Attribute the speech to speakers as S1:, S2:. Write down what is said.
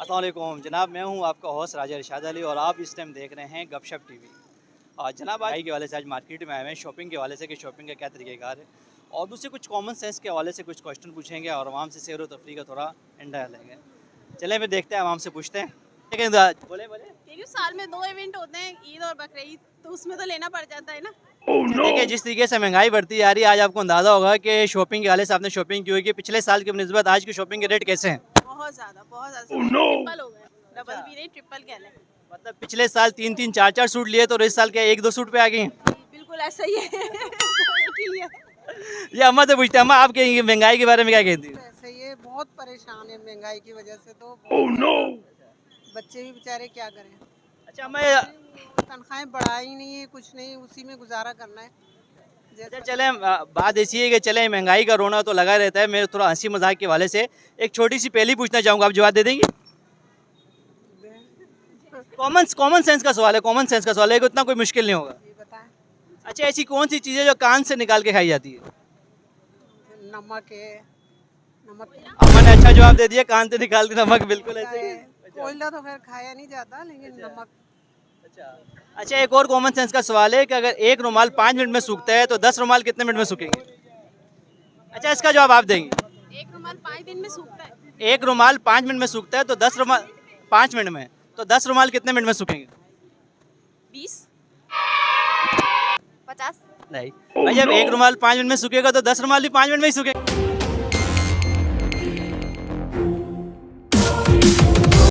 S1: अस्सलाम वालेकुम जनाब, मैं हूं आपका होस्ट राजा इरशाद अली और आप इस टाइम देख रहे हैं गपशप टीवी। और जनाब आज के हवाले से आज मार्केट में आए हैं शॉपिंग के हवाले से कि शॉपिंग का क्या तरीक़ेकार है और दूसरे कुछ कॉमन सेंस के हवाले से कुछ क्वेश्चन पूछेंगे और आवाम से सैर व तफरी का थोड़ा अंडा लेंगे। चलें फिर देखते हैं, आवाम से पूछते हैं। बोले
S2: क्योंकि साल में 2 इवेंट होते हैं, ईद और बकरीद, तो उसमें तो लेना पड़ जाता है ना।
S1: देखिए जिस तरीके से महंगाई बढ़ती जा रही है, आज आपको अंदाज़ा होगा कि शॉपिंग के हवाले से आपने शॉपिंग की होगी, पिछले साल की निस्बत आज की शॉपिंग के रेट कैसे हैं?
S2: बहुत ज़्यादा ट्रिपल हो गए, डबल भी नहीं ट्रिपल कह लें।
S1: मतलब पिछले साल 3-3 4-4 सूट लिए तो इस साल क्या 1-2 सूट पे आ गई हैं?
S2: बिल्कुल ऐसा ही है।
S1: ये अम्मा से पूछते हैं, अम्मा आपके ये महंगाई के बारे में क्या कहती है?
S3: ऐसे ये बहुत परेशान है महंगाई की वजह से, तो बच्चे भी बेचारे क्या करें।
S1: अच्छा अम्मा,
S3: तनख्वाहें बढ़ाई ही नहीं है, कुछ नहीं, उसी में गुजारा करना है।
S1: अच्छा चले बात ऐसी है कि चले महंगाई का रोना तो लगा रहता है। मैं थोड़ा हंसी मजाक के हवाले से एक छोटी सी पहेली पूछना चाहूँगा, आप जवाब दे देंगे? कॉमन सेंस का सवाल है, कॉमन सेंस का सवाल है, इतना कोई मुश्किल नहीं होगा।
S3: ये बताएं।
S1: अच्छा ऐसी कौन सी चीज़ है जो कान से निकाल के खाई जाती है?
S3: नमक है, नमक
S1: अम्मा ने अच्छा जवाब दे दिया, कान से निकाल के नमक, बिल्कुल ऐसे ही।
S3: कोयला तो खैर खाया नहीं जाता, लेकिन नमक।
S1: अच्छा एक और कॉमन सेंस का सवाल है कि अगर एक रुमाल 5 मिनट में सूखता है तो 10 रुमाल कितने मिनट में सूखेंगे? अच्छा इसका जवाब आप देंगे।
S2: एक रुमाल 5 दिन में सूखता है।
S1: एक रुमाल 5 मिनट में सूखता है तो 10 रुमाल 5 मिनट में, तो 10 रुमाल कितने मिनट में सूखेंगे?
S2: 20 50
S1: नहीं भाई, जब एक रुमाल 5 मिनट में सूखेगा तो 10 रुमाल भी 5 मिनट में ही सूखेंगे।